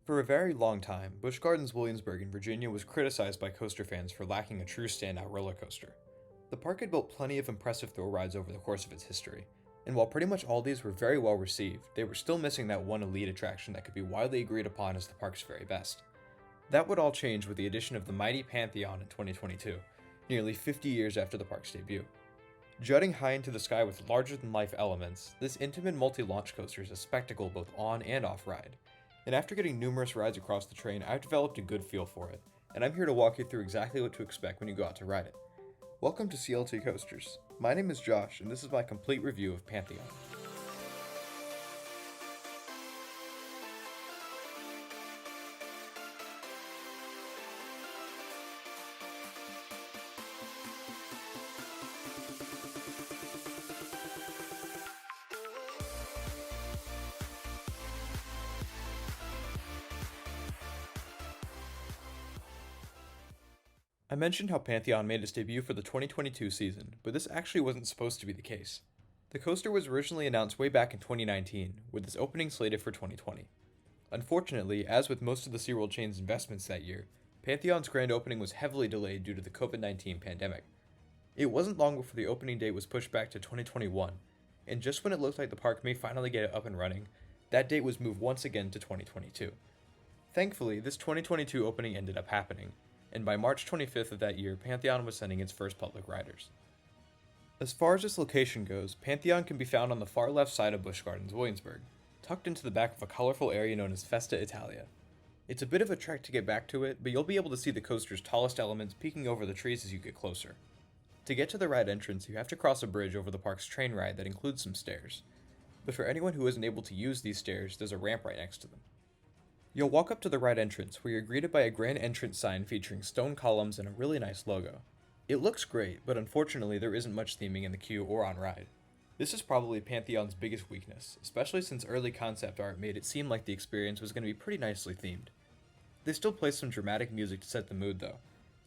For a very long time, Busch Gardens Williamsburg in Virginia was criticized by coaster fans for lacking a true standout roller coaster. The park had built plenty of impressive thrill rides over the course of its history, and while pretty much all these were very well received, they were still missing that one elite attraction that could be widely agreed upon as the park's very best. That would all change with the addition of the mighty Pantheon in 2022, nearly 50 years after the park's debut. Jutting high into the sky with larger-than-life elements, this Intamin multi-launch coaster is a spectacle both on and off-ride. And after getting numerous rides across the train, I've developed a good feel for it, and I'm here to walk you through exactly what to expect when you go out to ride it. Welcome to CLT Coasters. My name is Josh, and this is my complete review of Pantheon. I mentioned how Pantheon made its debut for the 2022 season, but this actually wasn't supposed to be the case. The coaster was originally announced way back in 2019, with its opening slated for 2020. Unfortunately, as with most of the SeaWorld chain's investments that year, Pantheon's grand opening was heavily delayed due to the COVID-19 pandemic. It wasn't long before the opening date was pushed back to 2021, and just when it looked like the park may finally get it up and running, that date was moved once again to 2022. Thankfully, this 2022 opening ended up happening, and by March 25th of that year, Pantheon was sending its first public riders. As far as its location goes, Pantheon can be found on the far left side of Busch Gardens Williamsburg, tucked into the back of a colorful area known as Festa Italia. It's a bit of a trek to get back to it, but you'll be able to see the coaster's tallest elements peeking over the trees as you get closer. To get to the ride entrance, you have to cross a bridge over the park's train ride that includes some stairs. But for anyone who isn't able to use these stairs, there's a ramp right next to them. You'll walk up to the ride entrance, where you're greeted by a grand entrance sign featuring stone columns and a really nice logo. It looks great, but unfortunately there isn't much theming in the queue or on ride. This is probably Pantheon's biggest weakness, especially since early concept art made it seem like the experience was going to be pretty nicely themed. They still play some dramatic music to set the mood though,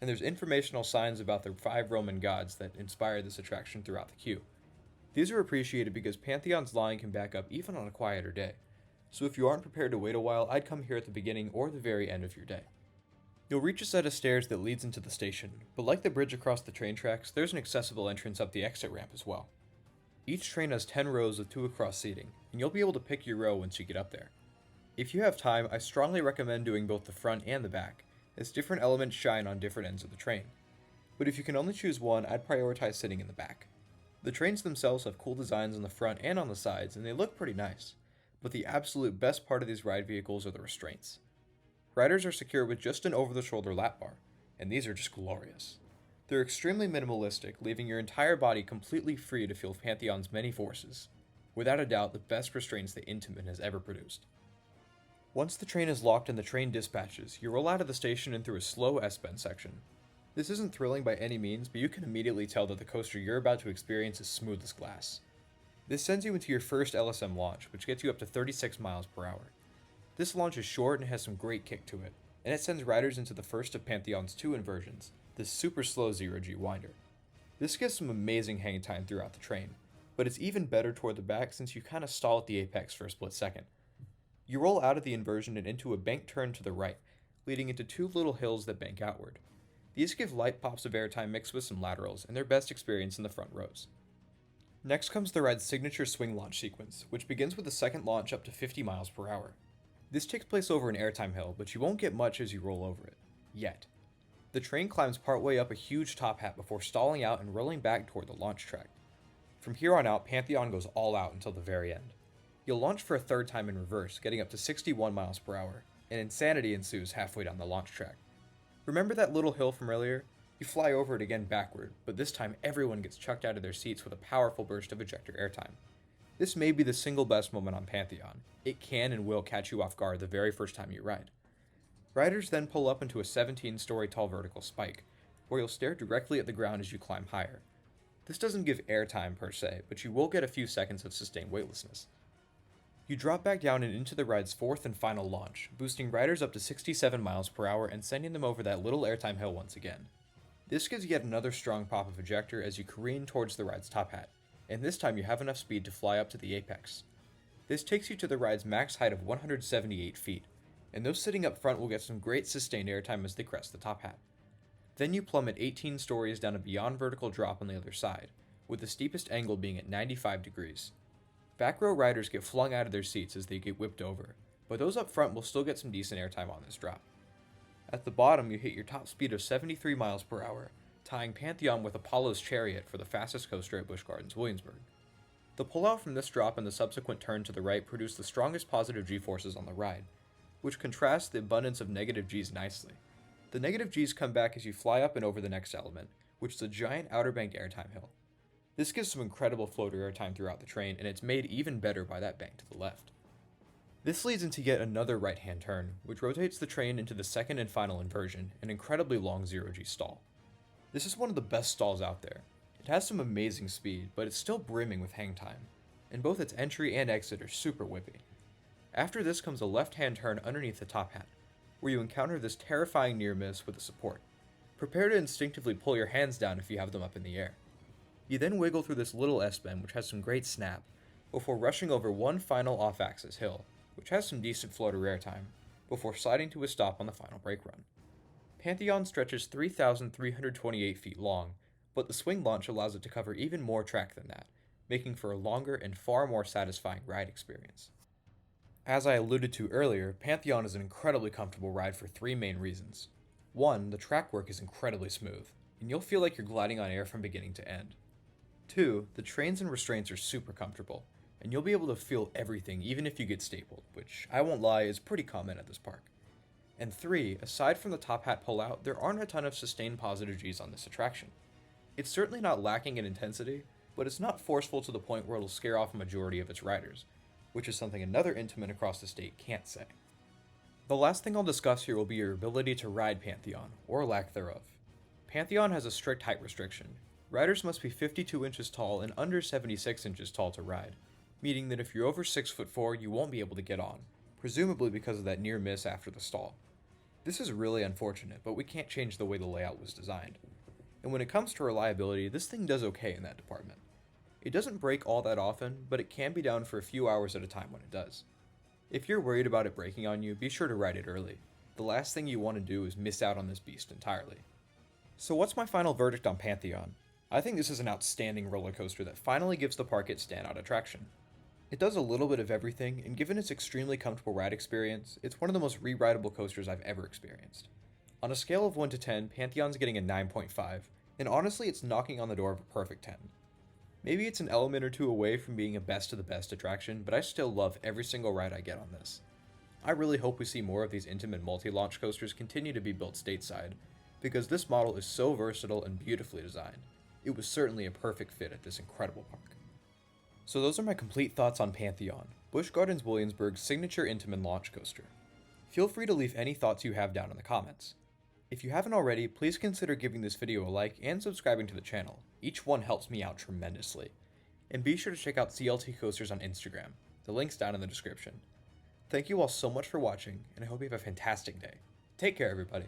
and there's informational signs about the 5 Roman gods that inspired this attraction throughout the queue. These are appreciated because Pantheon's line can back up even on a quieter day. So if you aren't prepared to wait a while, I'd come here at the beginning or the very end of your day. You'll reach a set of stairs that leads into the station, but like the bridge across the train tracks, there's an accessible entrance up the exit ramp as well. Each train has 10 rows with 2 across seating, and you'll be able to pick your row once you get up there. If you have time, I strongly recommend doing both the front and the back, as different elements shine on different ends of the train. But if you can only choose one, I'd prioritize sitting in the back. The trains themselves have cool designs on the front and on the sides, and they look pretty nice. But the absolute best part of these ride vehicles are the restraints. Riders are secured with just an over-the-shoulder lap bar, and these are just glorious. They're extremely minimalistic, leaving your entire body completely free to feel Pantheon's many forces. Without a doubt, the best restraints that Intamin has ever produced. Once the train is locked and the train dispatches, you roll out of the station and through a slow S-bend section. This isn't thrilling by any means, but you can immediately tell that the coaster you're about to experience is smooth as glass. This sends you into your first LSM launch, which gets you up to 36 miles per hour. This launch is short and has some great kick to it, and it sends riders into the first of Pantheon's 2 inversions, the super slow 0G winder. This gives some amazing hang time throughout the train, but it's even better toward the back since you kind of stall at the apex for a split second. You roll out of the inversion and into a bank turn to the right, leading into 2 little hills that bank outward. These give light pops of airtime mixed with some laterals, and their best experience in the front rows. Next comes the ride's signature swing launch sequence, which begins with a second launch up to 50 miles per hour. This takes place over an airtime hill, but you won't get much as you roll over it. Yet. The train climbs partway up a huge top hat before stalling out and rolling back toward the launch track. From here on out, Pantheon goes all out until the very end. You'll launch for a third time in reverse, getting up to 61 miles per hour, and insanity ensues halfway down the launch track. Remember that little hill from earlier? You fly over it again backward, but this time everyone gets chucked out of their seats with a powerful burst of ejector airtime. This may be the single best moment on Pantheon. It can and will catch you off guard the very first time you ride. Riders then pull up into a 17-story tall vertical spike, where you'll stare directly at the ground as you climb higher. This doesn't give airtime per se, but you will get a few seconds of sustained weightlessness. You drop back down and into the ride's 4th and final launch, boosting riders up to 67 miles per hour and sending them over that little airtime hill once again. This gives yet another strong pop of ejector as you careen towards the ride's top hat, and this time you have enough speed to fly up to the apex. This takes you to the ride's max height of 178 feet, and those sitting up front will get some great sustained airtime as they crest the top hat. Then you plummet 18 stories down a beyond vertical drop on the other side, with the steepest angle being at 95 degrees. Back row riders get flung out of their seats as they get whipped over, but those up front will still get some decent airtime on this drop. At the bottom, you hit your top speed of 73 miles per hour, tying Pantheon with Apollo's Chariot for the fastest coaster at Busch Gardens Williamsburg. The pullout from this drop and the subsequent turn to the right produce the strongest positive G-forces on the ride, which contrasts the abundance of negative Gs nicely. The negative Gs come back as you fly up and over the next element, which is a giant Outer Bank airtime hill. This gives some incredible floater airtime throughout the train, and it's made even better by that bank to the left. This leads into yet another right-hand turn, which rotates the train into the second and final inversion, an incredibly long 0G stall. This is one of the best stalls out there. It has some amazing speed, but it's still brimming with hang time, and both its entry and exit are super whippy. After this comes a left-hand turn underneath the top hat, where you encounter this terrifying near miss with a support. Prepare to instinctively pull your hands down if you have them up in the air. You then wiggle through this little S-bend, which has some great snap, before rushing over one final off-axis hill, which has some decent floater airtime, before sliding to a stop on the final brake run. Pantheon stretches 3,328 feet long, but the swing launch allows it to cover even more track than that, making for a longer and far more satisfying ride experience. As I alluded to earlier, Pantheon is an incredibly comfortable ride for three main reasons. One, the track work is incredibly smooth, and you'll feel like you're gliding on air from beginning to end. Two, the trains and restraints are super comfortable, and you'll be able to feel everything even if you get stapled, which, I won't lie, is pretty common at this park. And three, aside from the top hat pullout, there aren't a ton of sustained positive Gs on this attraction. It's certainly not lacking in intensity, but it's not forceful to the point where it'll scare off a majority of its riders, which is something another Intamin across the state can't say. The last thing I'll discuss here will be your ability to ride Pantheon, or lack thereof. Pantheon has a strict height restriction. Riders must be 52 inches tall and under 76 inches tall to ride, meaning that if you're over 6'4", you won't be able to get on, presumably because of that near miss after the stall. This is really unfortunate, but we can't change the way the layout was designed. And when it comes to reliability, this thing does okay in that department. It doesn't break all that often, but it can be down for a few hours at a time when it does. If you're worried about it breaking on you, be sure to ride it early. The last thing you want to do is miss out on this beast entirely. So what's my final verdict on Pantheon? I think this is an outstanding roller coaster that finally gives the park its standout attraction. It does a little bit of everything, and given its extremely comfortable ride experience, it's one of the most re-rideable coasters I've ever experienced. On a scale of 1 to 10, Pantheon's getting a 9.5, and honestly it's knocking on the door of a perfect 10. Maybe it's an element or two away from being a best of the best attraction, but I still love every single ride I get on this. I really hope we see more of these Intamin multi-launch coasters continue to be built stateside, because this model is so versatile and beautifully designed. It was certainly a perfect fit at this incredible park. So those are my complete thoughts on Pantheon, Busch Gardens Williamsburg's signature Intamin launch coaster. Feel free to leave any thoughts you have down in the comments. If you haven't already, please consider giving this video a like and subscribing to the channel. Each one helps me out tremendously. And be sure to check out CLT Coasters on Instagram. The link's down in the description. Thank you all so much for watching, and I hope you have a fantastic day. Take care, everybody.